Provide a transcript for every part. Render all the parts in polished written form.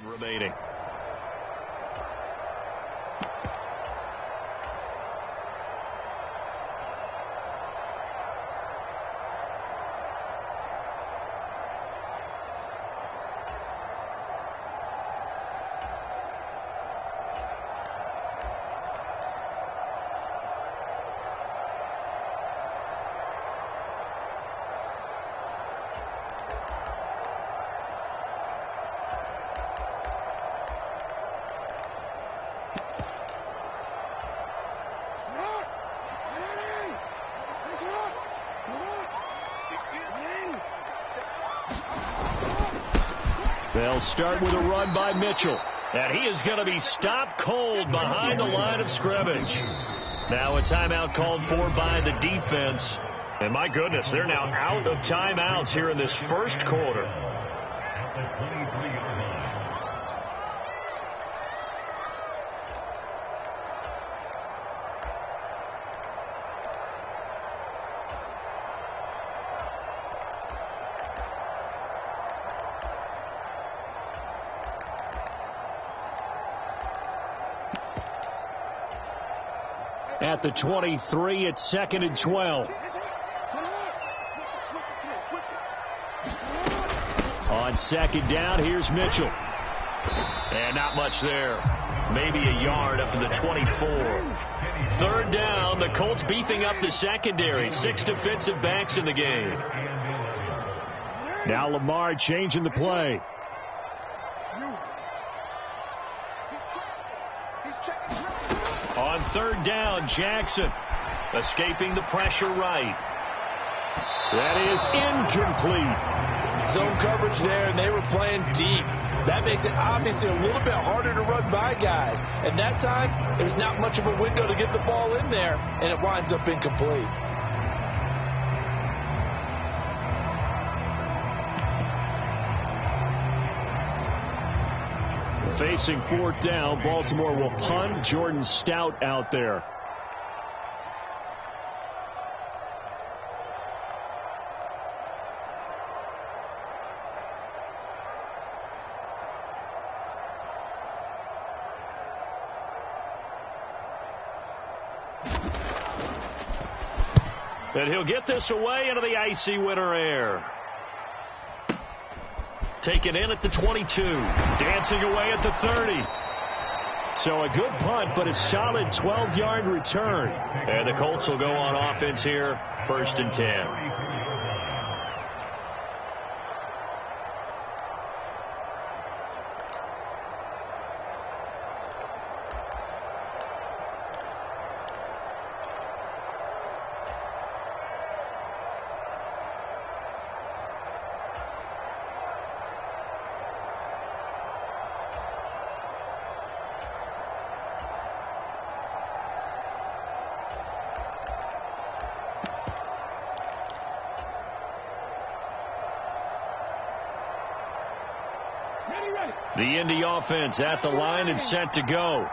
remaining. They'll start with a run by Mitchell. And he is going to be stopped cold behind the line of scrimmage. Now a timeout called for by the defense. And my goodness, they're now out of timeouts here in this first quarter. At the 23, it's 2nd and 12. On 2nd down, here's Mitchell. And not much there. Maybe a yard up to the 24. 3rd down, the Colts beefing up the secondary. 6 defensive backs in the game. Now Lamar changing the play. On 3rd down, Jackson escaping the pressure right. That is incomplete. Zone coverage there, and they were playing deep. That makes it obviously a little bit harder to run by guys. And that time, there's not much of a window to get the ball in there, and it winds up incomplete. Facing 4th down, Baltimore will punt. Jordan Stout out there. And he'll get this away into the icy winter air. Taken in at the 22. Dancing away at the 30. So a good punt, but a solid 12-yard return. And the Colts will go on offense here, 1st and 10. The Indy offense at the line and set to go.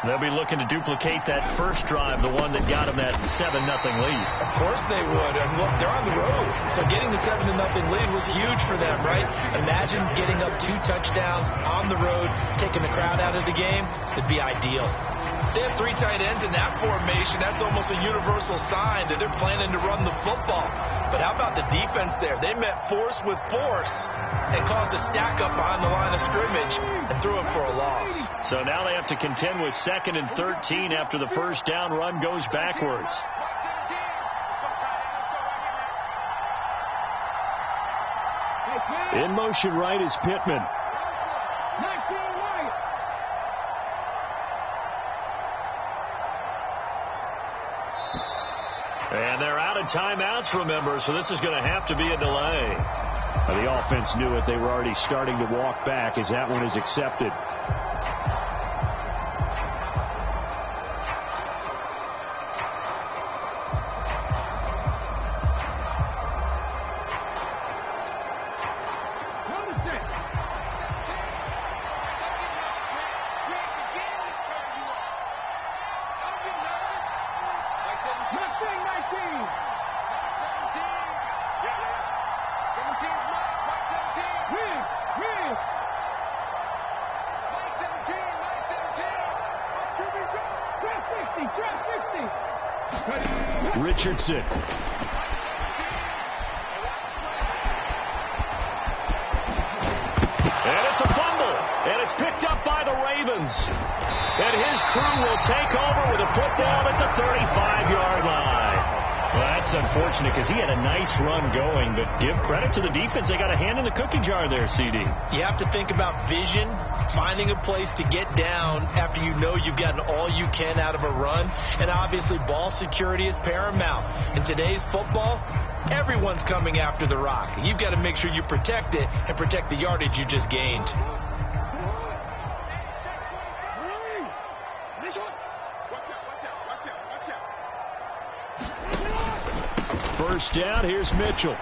They'll be looking to duplicate that first drive, the one that got them that 7-0 lead. Of course they would. And look, they're on the road. So getting the 7-0 lead was huge for them, right? Imagine getting up 2 touchdowns on the road, taking the crowd out of the game. It'd be ideal. They have 3 tight ends in that formation. That's almost a universal sign that they're planning to run the football. But how about the defense there? They met force with force and caused a stack up behind the line of scrimmage and threw it for a loss. So now they have to contend with 2nd and 13 after the first down run goes backwards. In motion right is Pittman. And they're out of timeouts, remember, so this is going to have to be a delay. The offense knew it. They were already starting to walk back as that one is accepted. Richardson. And it's a fumble. And it's picked up by the Ravens. And his crew will take over with a football at the 35-yard line. Well, that's unfortunate because he had a nice run going, but give credit to the defense. They got a hand in the cookie jar there, CD. You have to think about vision, finding a place to get down after you know you've gotten all you can out of a run, and obviously ball security is paramount. In today's football, everyone's coming after the rock. You've got to make sure you protect it and protect the yardage you just gained. First down, here's Mitchell.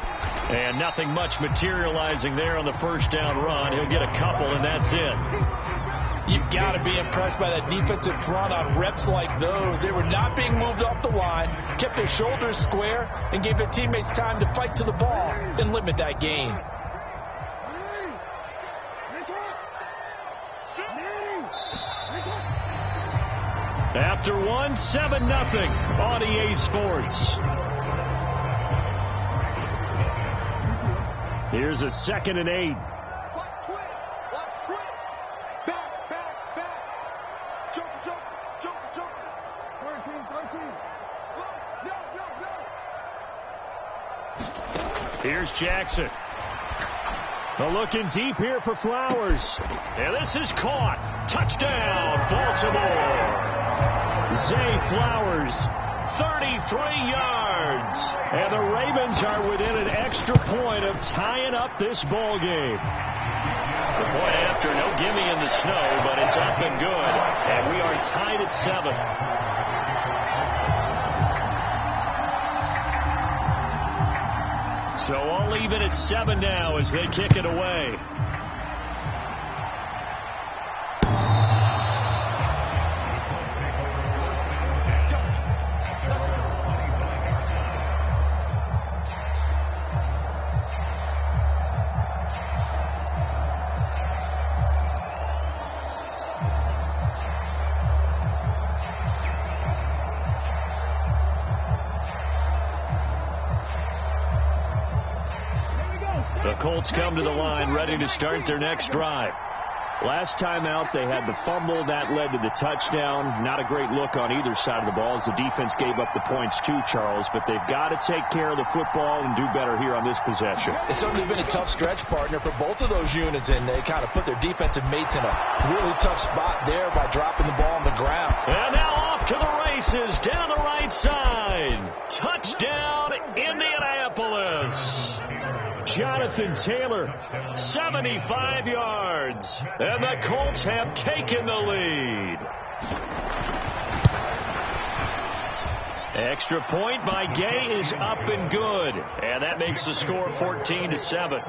And nothing much materializing there on the first down run. He'll get a couple, and that's it. You've got to be impressed by that defensive front on reps like those. They were not being moved off the line, kept their shoulders square, and gave their teammates time to fight to the ball and limit that gain. After one, 7-0 on EA Sports. Here's a 2nd and 8. Here's Jackson. They're looking deep here for Flowers. And this is caught. Touchdown, Baltimore. Zay Flowers, 33 yards. And the Ravens are within an extra point of tying up this ball game. The point after, no gimme in the snow, but it's up and good. And we are tied at 7. So all even at 7 now as they kick it away. The Colts come to the line ready to start their next drive. Last time out, they had the fumble. That led to the touchdown. Not a great look on either side of the ball as the defense gave up the points too, Charles. But they've got to take care of the football and do better here on this possession. It's certainly been a tough stretch, partner, for both of those units, and they kind of put their defensive mates in a really tough spot there by dropping the ball on the ground. And now off to the races down the right side. Touchdown, Indianapolis. Jonathan Taylor, 75 yards. And the Colts have taken the lead. Extra point by Gay is up and good. And that makes the score 14-7.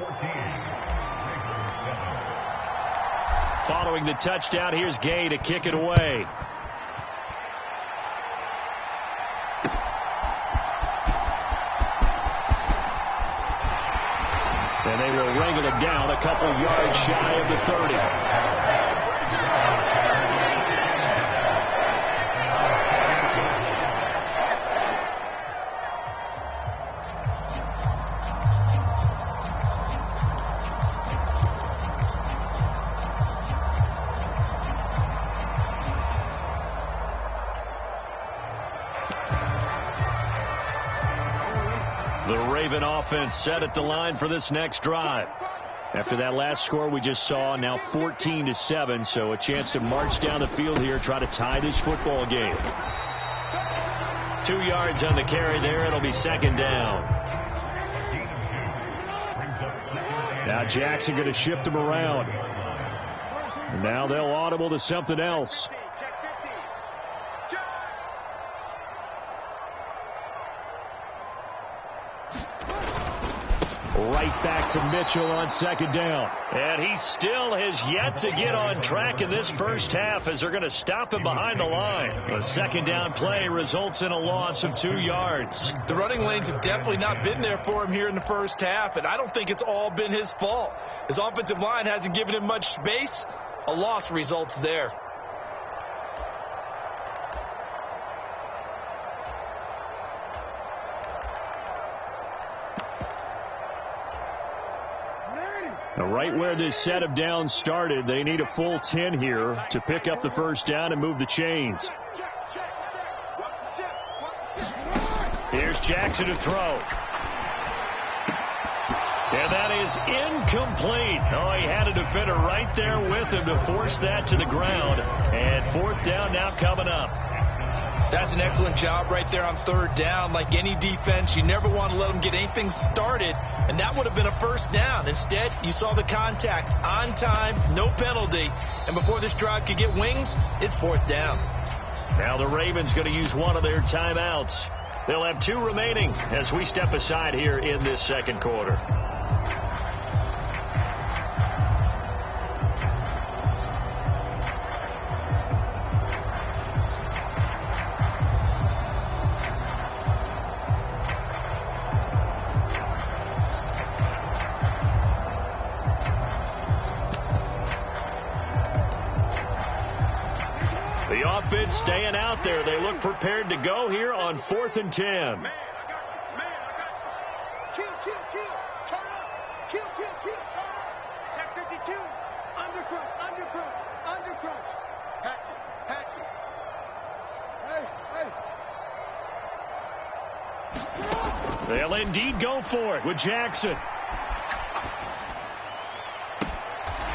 Following the touchdown, here's Gay to kick it away. And they will wrangle it down a couple yards shy of the 30. The Raven offense set at the line for this next drive. After that last score we just saw, now 14-7, so a chance to march down the field here, try to tie this football game. 2 yards on the carry there. It'll be 2nd down. Now Jackson going to shift him around. And now they'll audible to something else. Right back to Mitchell on 2nd down. And he still has yet to get on track in this first half as they're going to stop him behind the line. The 2nd down play results in a loss of 2 yards. The running lanes have definitely not been there for him here in the first half, and I don't think it's all been his fault. His offensive line hasn't given him much space. A loss results there. Now, right where this set of downs started, they need a full 10 here to pick up the first down and move the chains. Here's Jackson to throw. And that is incomplete. Oh, he had a defender right there with him to force that to the ground. And fourth down now coming up. That's an excellent job right there on third down. Like any defense, you never want to let them get anything started, and that would have been a first down. Instead, you saw the contact on time, no penalty, and before this drive could get wings, it's fourth down. Now the Ravens going to use one of their timeouts. They'll have 2 remaining as we step aside here in this second quarter. Offense staying out there. They look prepared to go here on 4th and 10. Man, I got you. Kill. Turn up. Kill. Turn up. Check 52. Undercrunch. Patch it. Hey. They'll indeed go for it with Jackson.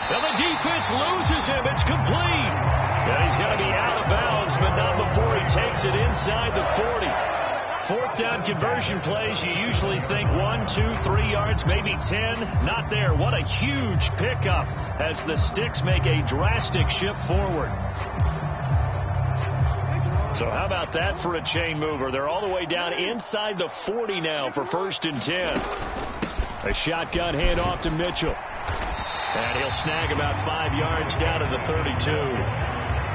Now the defense loses him. It's complete. And he's going to be out of bounds, but not before he takes it inside the 40. Fourth down conversion plays, you usually think 1, 2, 3 yards, maybe 10. Not there. What a huge pickup as the Sticks make a drastic shift forward. So how about that for a chain mover? They're all the way down inside the 40 now for 1st and 10. A shotgun handoff to Mitchell. And he'll snag about 5 yards down to the 32.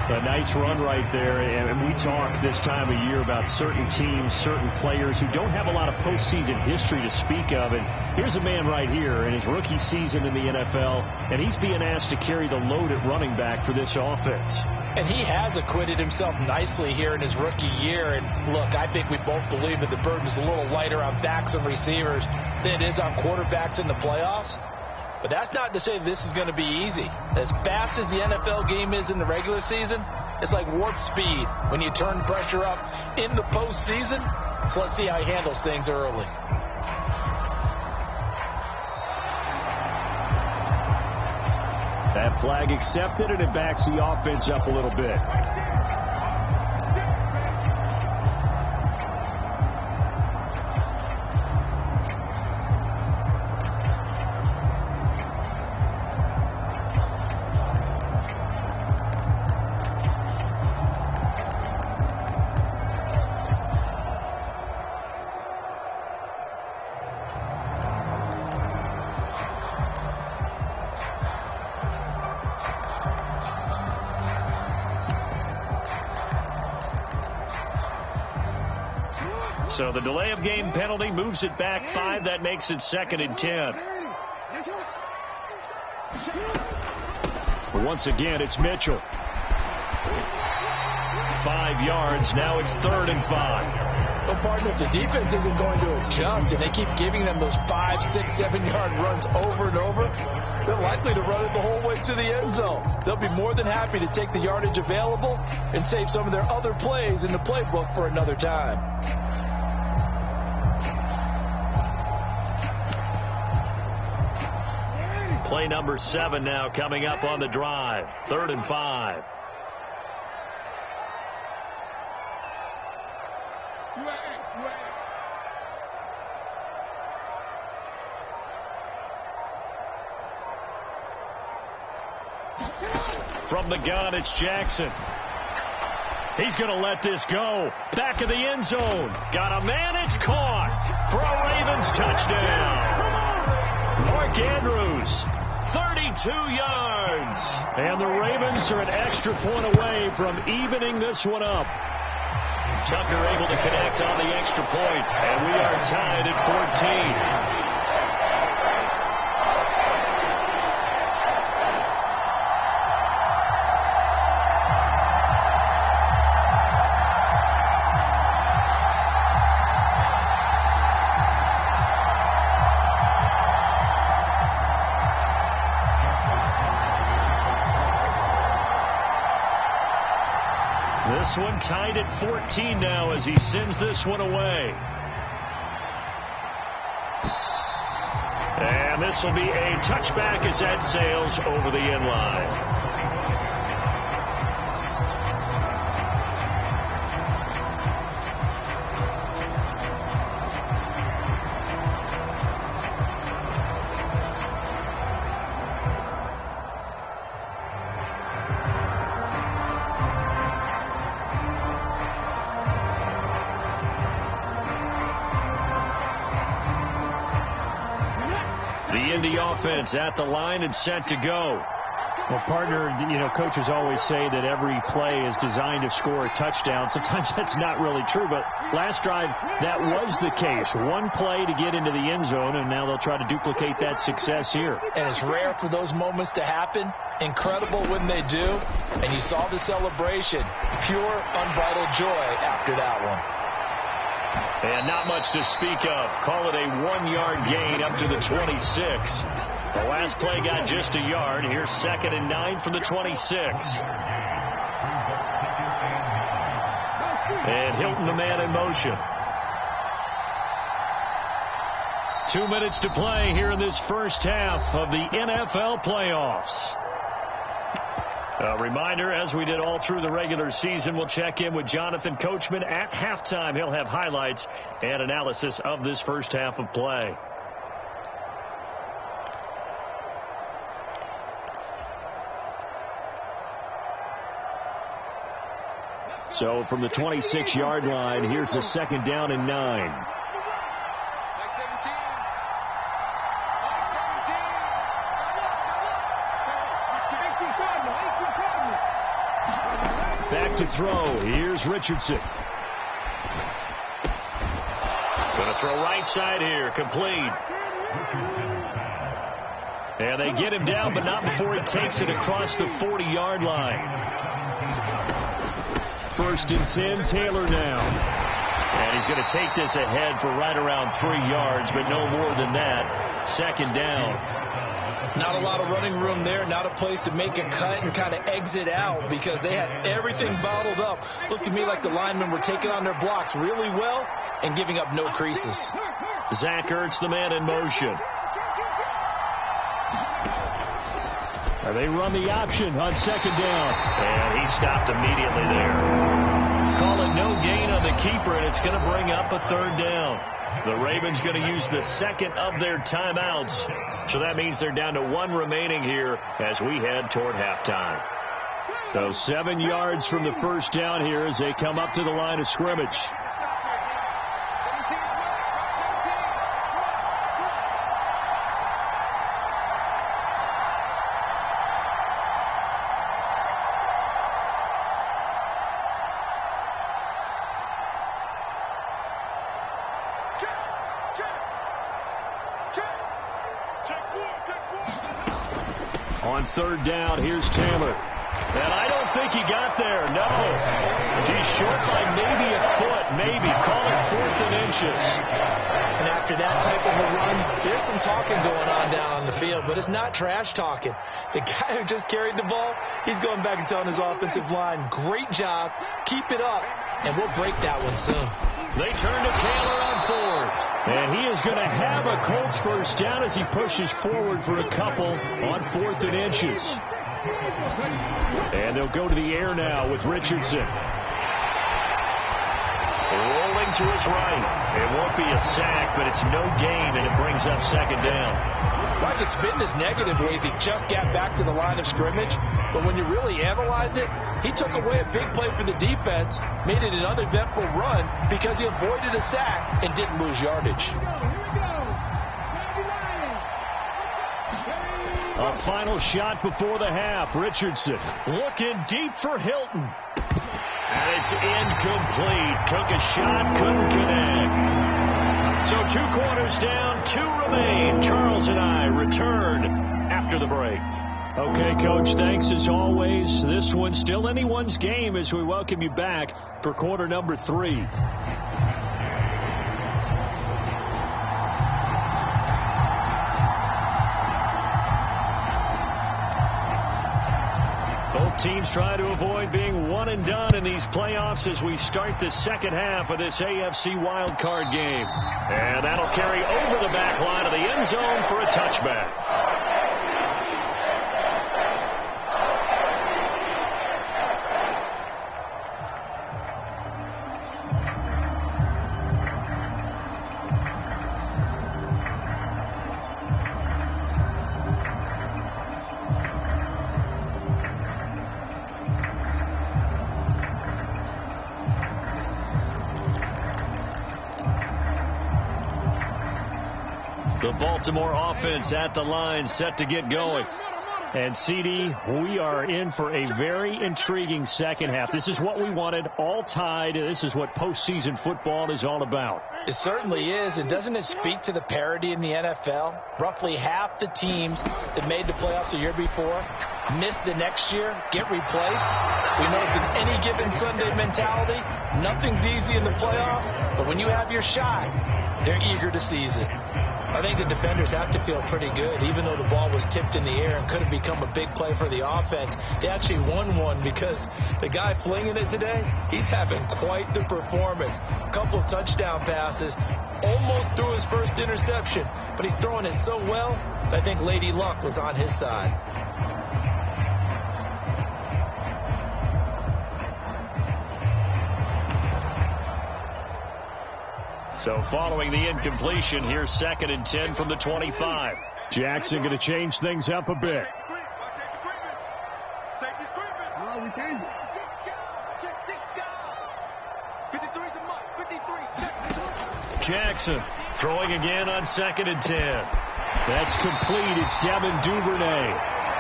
A nice run right there, and we talk this time of year about certain teams, certain players who don't have a lot of postseason history to speak of, and here's a man right here in his rookie season in the NFL, and he's being asked to carry the load at running back for this offense. And he has acquitted himself nicely here in his rookie year, and look, I think we both believe that the burden's a little lighter on backs and receivers than it is on quarterbacks in the playoffs. But that's not to say this is going to be easy. As fast as the NFL game is in the regular season, it's like warp speed when you turn pressure up in the postseason. So let's see how he handles things early. That flag accepted, and it backs the offense up a little bit. So the delay of game penalty moves it back 5. That makes it 2nd and 10. But once again, it's Mitchell. 5 yards. Now it's 3rd and 5. Well, partner, if the defense isn't going to adjust and they keep giving them those 5, 6, 7-yard runs over and over, they're likely to run it the whole way to the end zone. They'll be more than happy to take the yardage available and save some of their other plays in the playbook for another time. Play number 7 now coming up on the drive. 3rd and 5. From the gun, it's Jackson. He's going to let this go. Back of the end zone. Got a man. It's caught for a Ravens touchdown. Mark Andrews, 32 yards. And the Ravens are an extra point away from evening this one up. Tucker able to connect on the extra point, and we are tied at 14. this one tied at 14 now as he sends this one away. And this will be a touchback as that sails over the end line. Offense at the line and set to go. Well, partner, coaches always say that every play is designed to score a touchdown. Sometimes that's not really true, but last drive, that was the case. One play to get into the end zone, and now they'll try to duplicate that success here. And it's rare for those moments to happen. Incredible when they do. And you saw the celebration. Pure, unbridled joy after that one. And not much to speak of. Call it a 1-yard gain up to the 26. The last play got just a yard. Here's 2nd and 9 from the 26. And Hilton, the man in motion. 2 minutes to play here in this first half of the NFL playoffs. A reminder, as we did all through the regular season, we'll check in with Jonathan Coachman at halftime. He'll have highlights and analysis of this first half of play. So from the 26-yard line, here's a 2nd down and 9. Back to throw. Here's Richardson. Going to throw right side here. Complete. And they get him down, but not before he takes it across the 40-yard line. 1st and 10, Taylor now. And he's going to take this ahead for right around 3 yards, but no more than that. 2nd down. Not a lot of running room there, not a place to make a cut and kind of exit out because they had everything bottled up. Looked to me like the linemen were taking on their blocks really well and giving up no creases. Zach Ertz, the man in motion. And they run the option on 2nd down. And he stopped immediately there. Call it no gain on the keeper, and it's going to bring up a 3rd down. The Ravens going to use the 2nd of their timeouts. So that means they're down to 1 remaining here as we head toward halftime. So 7 yards from the first down here as they come up to the line of scrimmage. On 3rd down, here's Taylor. And I don't think he got there. No. He's short by maybe a foot. Maybe. Call it 4th and inches. And after that type of a run, there's some talking going on down on the field, but it's not trash talking. The guy who just carried the ball, he's going back and telling his offensive line, great job, keep it up, and we'll break that one soon. They turn to Taylor on 4th. And he is going to have a Colts first down as he pushes forward for a couple on 4th and inches. And they'll go to the air now with Richardson. Rolling to his right. It won't be a sack, but it's no gain, and it brings up 2nd down. Like it's been this negative ways he just got back to the line of scrimmage, but when you really analyze it, he took away a big play for the defense, made it an uneventful run because he avoided a sack and didn't lose yardage. A final shot before the half. Richardson looking deep for Hilton. And it's incomplete. Took a shot, couldn't connect. So 2 quarters down, 2 remain. Charles and I return after the break. Okay, Coach, thanks as always. This one's still anyone's game as we welcome you back for quarter number 3. teams try to avoid being one and done in these playoffs as we start the second half of this AFC wildcard game. And that'll carry over the back line of the end zone for a touchback. The Baltimore offense at the line, set to get going. And, CD, we are in for a very intriguing second half. This is what we wanted, all tied. This is what postseason football is all about. It certainly is. And doesn't it speak to the parity in the NFL? Roughly half the teams that made the playoffs the year before miss the next year, get replaced. We know it's an any given Sunday mentality. Nothing's easy in the playoffs, but when you have your shot, they're eager to seize it. I think the defenders have to feel pretty good. Even though the ball was tipped in the air and could have become a big play for the offense, they actually won one because the guy flinging it today, he's having quite the performance. A couple of touchdown passes, almost threw his first interception, but he's throwing it so well that I think Lady Luck was on his side. So following the incompletion, here's 2nd and 10 from the 25. Jackson going to change things up a bit. Oh, we changed it. 53's the mark. 53. Jackson throwing again on 2nd and 10. That's complete. It's Devin Duvernay.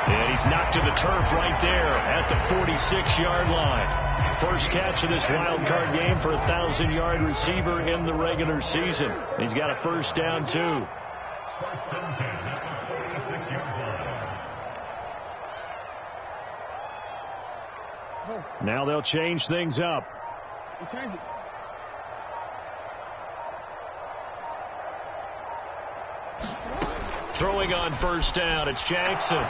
And he's knocked to the turf right there at the 46-yard line. First catch of this wild card game for a 1,000-yard receiver in the regular season. He's got a first down, too. Now they'll change things up. Throwing on first down, it's Jackson.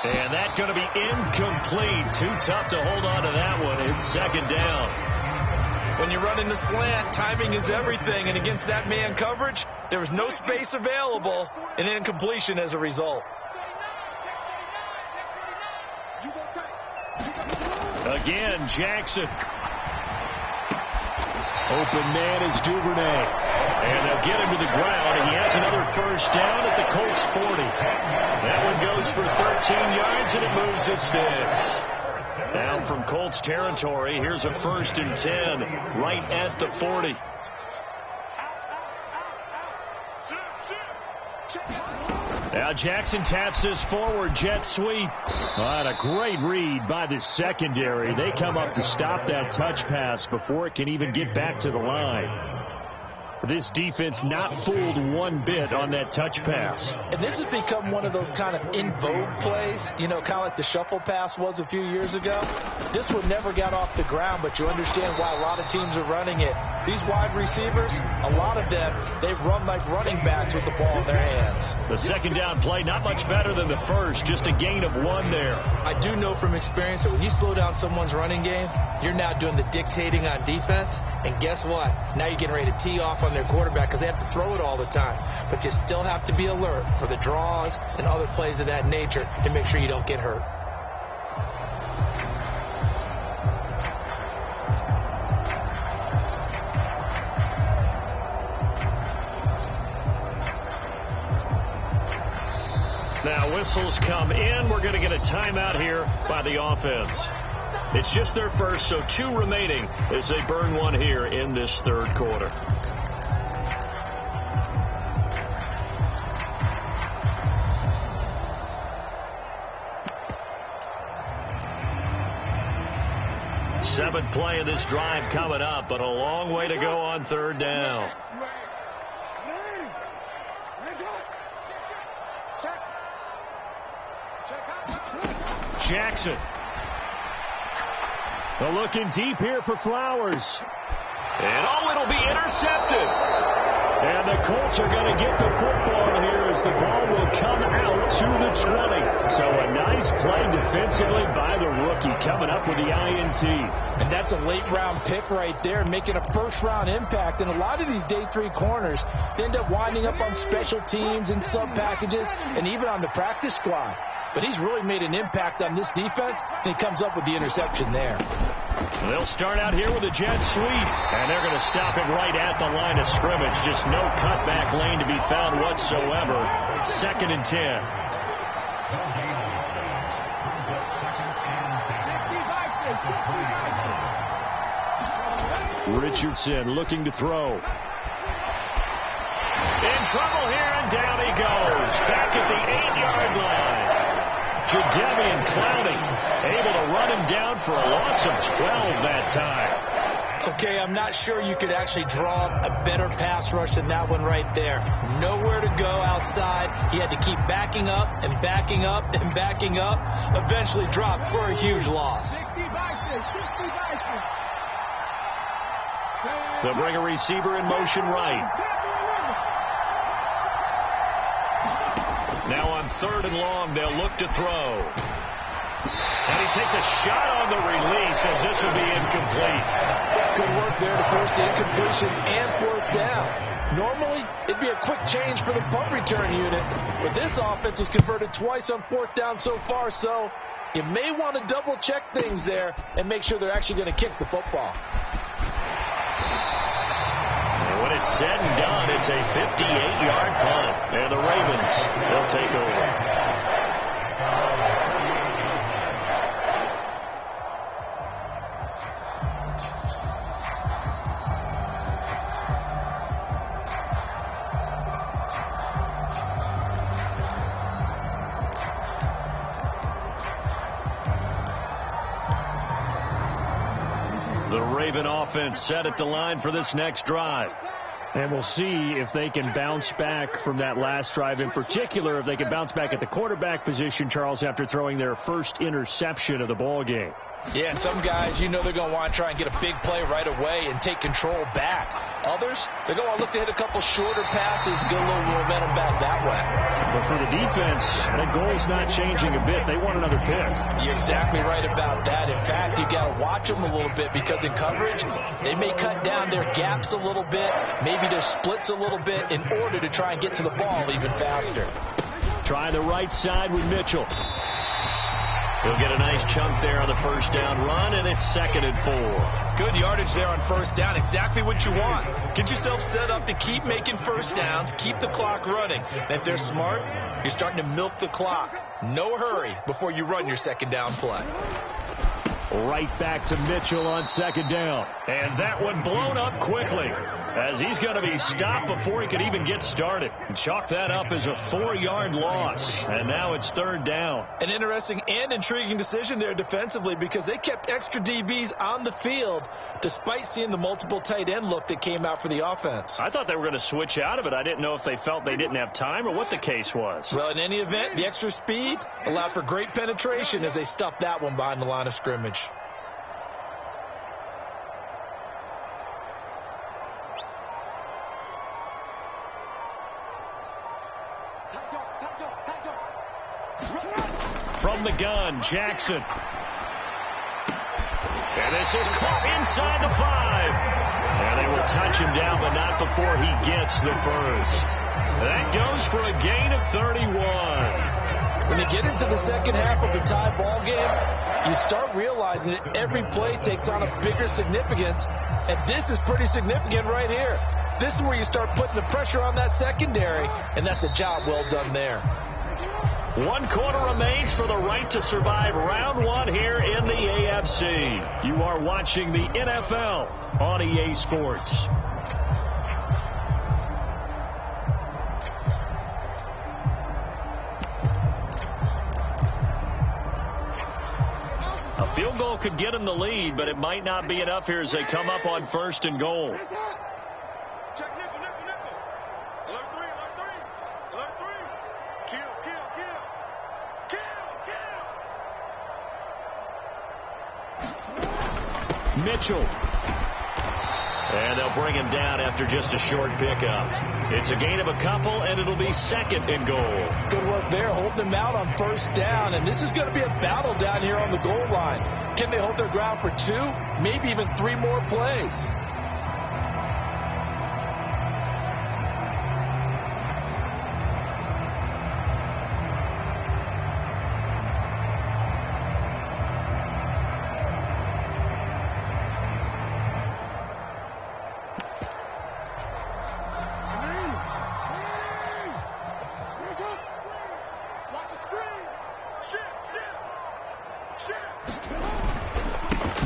And that's going to be incomplete. Too tough to hold on to that one. It's 2nd down. When you're running the slant, timing is everything. And against that man coverage, there was no space available, and incompletion as a result. Again, Jackson. Open man is Duvernay. And they'll get him to the ground, and he has another first down at the Colts 40. That one goes for 13 yards, and it moves the sticks. Down from Colts territory, here's a 1st and 10 right at the 40. Now Jackson taps this forward jet sweep. And a great read by the secondary. They come up to stop that touch pass before it can even get back to the line. This defense not fooled one bit on that touch pass. And this has become one of those kind of in vogue plays, you know, kind of like the shuffle pass was a few years ago. This one never got off the ground, but you understand why a lot of teams are running it. These wide receivers, a lot of them, they run like running backs with the ball in their hands. The 2nd down play, not much better than the first, just a gain of 1 there. I do know from experience that when you slow down someone's running game, you're now doing the dictating on defense. And guess what? Now you're getting ready to tee off on their quarterback because they have to throw it all the time. But you still have to be alert for the draws and other plays of that nature to make sure you don't get hurt. Now whistles come in. We're going to get a timeout here by the offense. It's just their first, so 2 remaining as they burn one here in this 3rd quarter. Seventh play of this drive coming up, but a long way to go on 3rd down. Jackson. They're looking deep here for Flowers. And it'll be intercepted. And the Colts are going to get the football here as the ball will come out to the 20. So a nice play defensively by the rookie, coming up with the INT. And that's a late-round pick right there, making a first-round impact. And a lot of these day 3 corners end up winding up on special teams and sub-packages and even on the practice squad. But he's really made an impact on this defense, and he comes up with the interception there. They'll start out here with a jet sweep, and they're going to stop it right at the line of scrimmage. Just no cutback lane to be found whatsoever. 2nd and 10. Richardson looking to throw. In trouble here, and down he goes. Back at the 8-yard line. Jadeveon Clowney able to run him down for a loss of 12 that time. Okay, I'm not sure you could actually draw up a better pass rush than that one right there. Nowhere to go outside. He had to keep backing up and backing up and backing up. Eventually dropped for a huge loss. They'll bring a receiver in motion right. Now on 3rd and long, they'll look to throw. And he takes a shot on the release as this will be incomplete. Good work there to force the incompletion and 4th down. Normally, it'd be a quick change for the punt return unit, but this offense has converted twice on 4th down so far, so you may want to double-check things there and make sure they're actually going to kick the football. When it's said and done, it's a 58-yard punt. And the Ravens, they'll take over. The Raven offense set at the line for this next drive. And we'll see if they can bounce back from that last drive, in particular, if they can bounce back at the quarterback position, Charles, after throwing their first interception of the ball game. Yeah, and some guys, you know they're going to want to try and get a big play right away and take control back. Others, they're going to look to hit a couple shorter passes, get a little momentum back that way. But for the defense, that goal's not changing a bit. They want another pick. You're exactly right about that. In fact, you got to watch them a little bit because in coverage, they may cut down their gaps a little bit, maybe their splits a little bit in order to try and get to the ball even faster. Try the right side with Mitchell. He'll get a nice chunk there on the first down run, and it's 2nd and 4. Good yardage there on first down. Exactly what you want. Get yourself set up to keep making first downs, keep the clock running. And if they're smart, you're starting to milk the clock. No hurry before you run your second down play. Right back to Mitchell on 2nd down. And that one blown up quickly as he's going to be stopped before he could even get started. Chalk that up as a 4-yard loss. And now it's 3rd down. An interesting and intriguing decision there defensively because they kept extra DBs on the field despite seeing the multiple tight end look that came out for the offense. I thought they were going to switch out of it. I didn't know if they felt they didn't have time or what the case was. Well, in any event, the extra speed allowed for great penetration as they stuffed that one behind the line of scrimmage. From the gun, Jackson. And this is caught inside the 5. And they will touch him down, but not before he gets the first. That goes for a gain of 31. When you get into the second half of the tie ball game, you start realizing that every play takes on a bigger significance. And this is pretty significant right here. This is where you start putting the pressure on that secondary, and that's a job well done there. 1 quarter remains for the right to survive round 1 here in the AFC. You are watching the NFL on EA Sports. A field goal could get them the lead, but it might not be enough here as they come up on 1st and goal. Mitchell. And they'll bring him down after just a short pickup. It's a gain of a couple, and it'll be 2nd and goal. Good work there, holding them out on 1st down. And this is going to be a battle down here on the goal line. Can they hold their ground for 2, maybe even 3 more plays?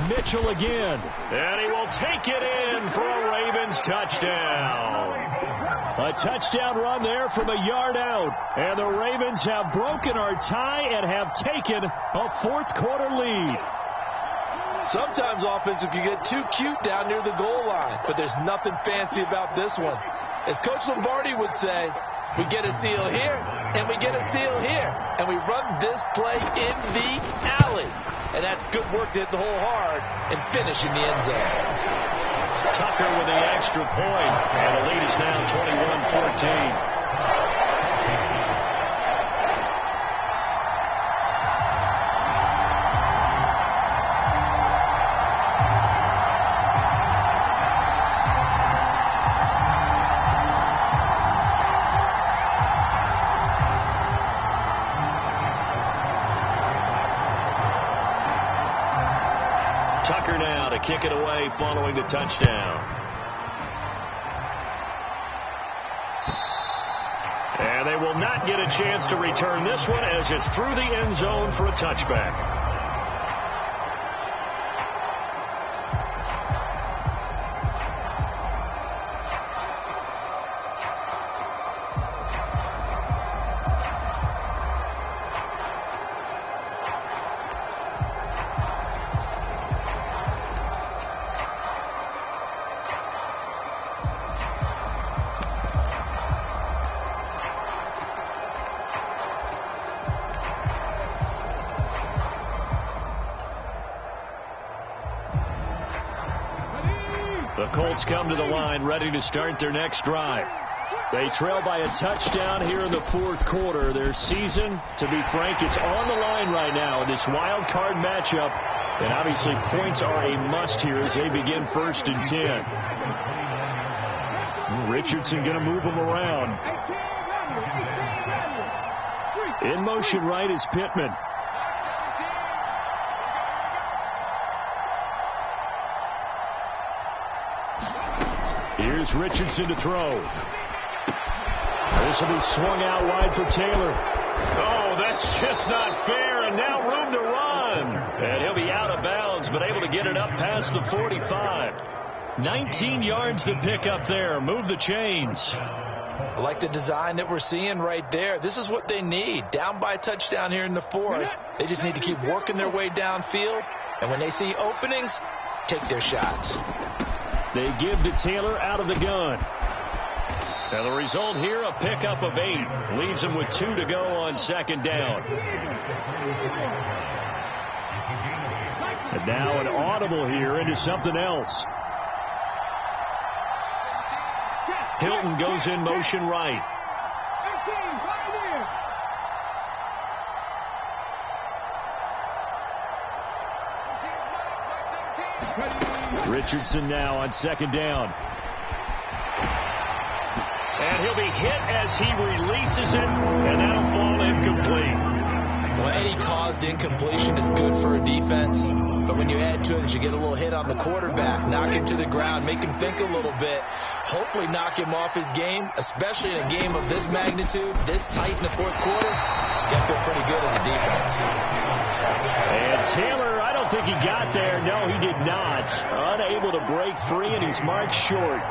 Mitchell again, and he will take it in for a Ravens touchdown. A touchdown run there from a yard out, and the Ravens have broken our tie and have taken a 4th quarter lead. Sometimes offense can get too cute down near the goal line, but there's nothing fancy about this one. As Coach Lombardi would say, we get a seal here, and we get a seal here, and we run this play in the alley. And that's good work to hit the hole hard and finish in the end zone. Tucker with the extra point, and the lead is now 21-14. Tucker now to kick it away following the touchdown. And they will not get a chance to return this one as it's through the end zone for a touchback. The Colts come to the line ready to start their next drive. They trail by a touchdown here in the 4th quarter. Their season, to be frank, it's on the line right now in this wild card matchup. And obviously points are a must here as they begin 1st and 10. Richardson going to move them around. In motion right is Pittman. Here's Richardson to throw. This will be swung out wide for Taylor. Oh, that's just not fair, and now room to run. And he'll be out of bounds, but able to get it up past the 45. 19 yards to pick up there. Move the chains. I like the design that we're seeing right there. This is what they need. Down by a touchdown here in the 4th. They just need to keep working their way downfield. And when they see openings, take their shots. They give to Taylor out of the gun. Now the result here, a pickup of 8. Leaves them with 2 to go on 2nd down. And now an audible here into something else. Hilton goes in motion right. Richardson now on 2nd down. And he'll be hit as he releases it, and that'll fall incomplete. Well, any caused incompletion is good for a defense, but when you add to it, you get a little hit on the quarterback, knock him to the ground, make him think a little bit, hopefully knock him off his game, especially in a game of this magnitude, this tight in the 4th quarter. You got to feel pretty good as a defense. And Taylor, I don't think he got there. No, he did not. Unable to break free, and he's marked short.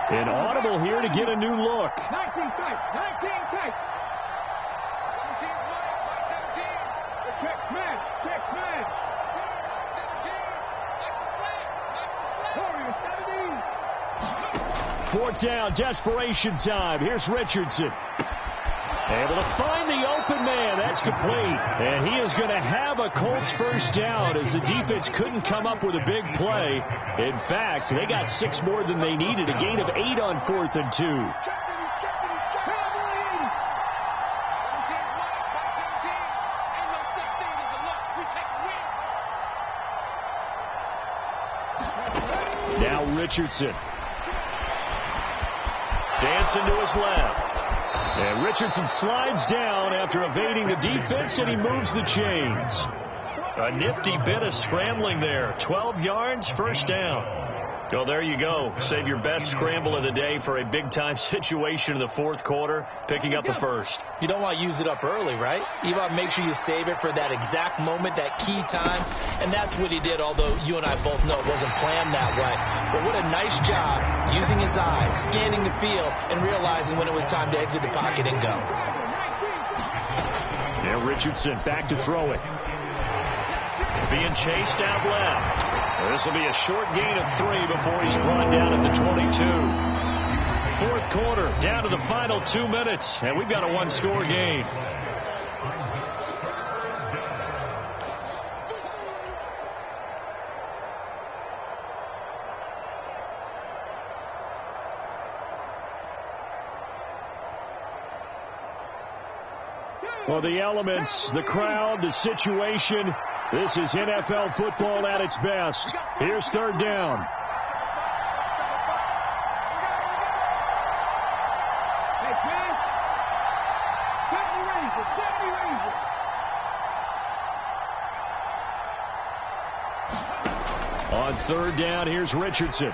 An audible here to get a new look. 19 tight. 19 tight. 17's wide by 17. Let's check man. Check man. 17. Nice to slap. Nice to slap. 4th down, desperation time. Here's Richardson. Able to find the open man. That's complete. And he is going to have a Colts first down as the defense couldn't come up with a big play. In fact, they got 6 more than they needed. A gain of 8 on 4th and 2. Now Richardson. Dancing to his left. And Richardson slides down after evading the defense, and he moves the chains. A nifty bit of scrambling there. 12 yards, first down. Well, there you go. Save your best scramble of the day for a big-time situation in the 4th quarter, picking up the first. You don't want to use it up early, right? You want to make sure you save it for that exact moment, that key time. And that's what he did, although you and I both know it wasn't planned that way. But what a nice job using his eyes, scanning the field, and realizing when it was time to exit the pocket and go. Now Richardson back to throw it. Being chased out left. This will be a short gain of 3 before he's brought down at the 22. 4th quarter, down to the final 2 minutes, and we've got a 1-score game. Well, the elements, the crowd, the situation. This is NFL football at its best. Here's 3rd down. On 3rd down, here's Richardson. And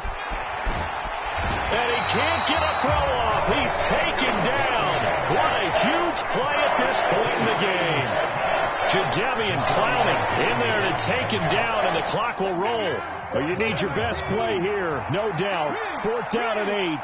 he can't get a throw off. He's taken down. What a huge play at this point in the game. Jadeveon Clowney in there to take him down, and the clock will roll. Well, you need your best play here, no doubt. 4th down and 8.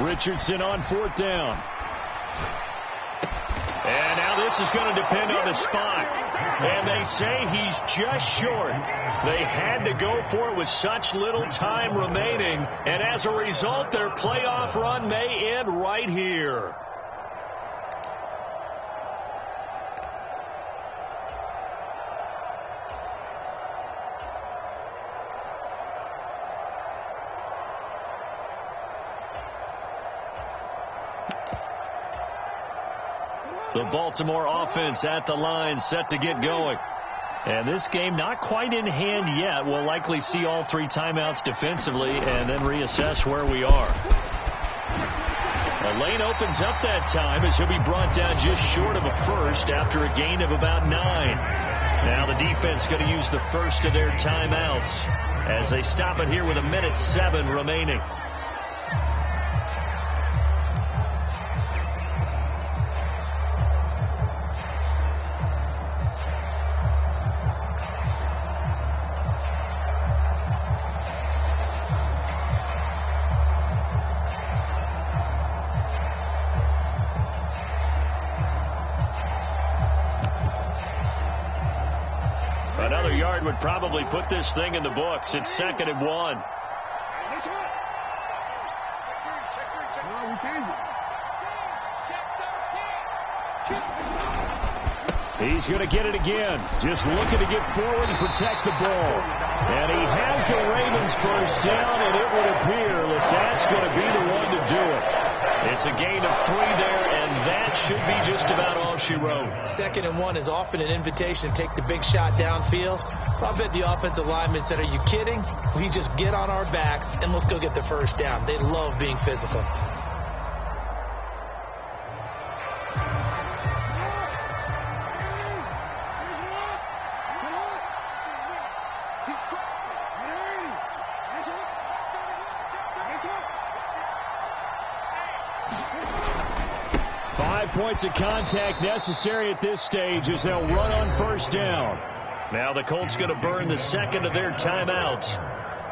Richardson on 4th down. And now this is going to depend on the spot. And they say he's just short. They had to go for it with such little time remaining. And as a result, their playoff run may end right here. The Baltimore offense at the line, set to get going. And this game not quite in hand yet. We'll likely see all 3 timeouts defensively and then reassess where we are. A lane opens up that time as he'll be brought down just short of a first after a gain of about 9. Now the defense going to use the first of their timeouts as they stop it here with 1:07 remaining. Another yard would probably put this thing in the books. It's 2nd and 1. He's going to get it again. Just looking to get forward and protect the ball. And he has the Ravens first down, and it would appear that that's going to be the one to do it. It's a gain of 3 there, and that should be just about all she wrote. 2nd and 1 is often an invitation to take the big shot downfield. I bet the offensive lineman said, "Are you kidding? We just get on our backs and let's go get the first down." They love being physical. Points of contact necessary at this stage as they'll run on first down. Now the Colts going to burn the 2nd of their timeouts.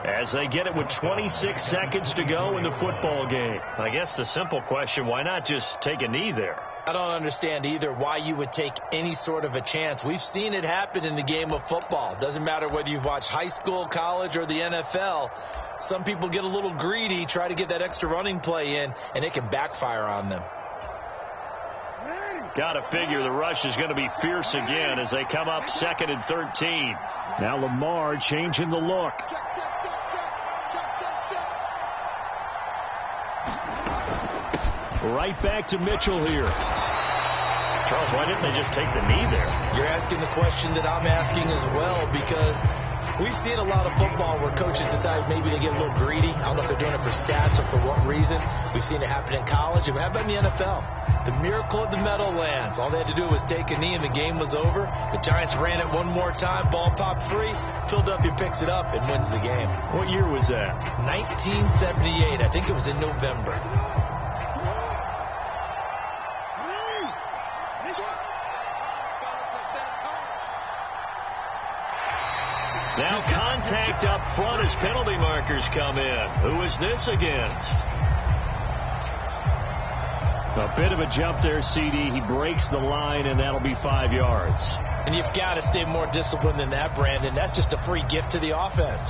as they get it with 26 seconds to go in the football game. I guess the simple question, why not just take a knee there? I don't understand either why you would take any sort of a chance. We've seen it happen in the game of football. Doesn't matter whether you've watched high school, college, or the NFL. Some people get a little greedy, try to get that extra running play in, and it can backfire on them. Got to figure the rush is going to be fierce again as they come up 2nd and 13. Now Lamar changing the look. Right back to Mitchell here. Charles, why didn't they just take the knee there? You're asking the question that I'm asking as well, because we've seen a lot of football where coaches decide maybe to get a little greedy. I don't know if they're doing it for stats or for what reason. We've seen it happen in college. And how about in the NFL? The miracle of the Meadowlands. All they had to do was take a knee and the game was over. The Giants ran it one more time. Ball popped free. Philadelphia picks it up and wins the game. What year was that? 1978. I think it was in November. Now contact up front as penalty markers come in. Who is this against? A bit of a jump there, CD. He breaks the line, and that'll be 5 yards. And you've got to stay more disciplined than that, Brandon. That's just a free gift to the offense.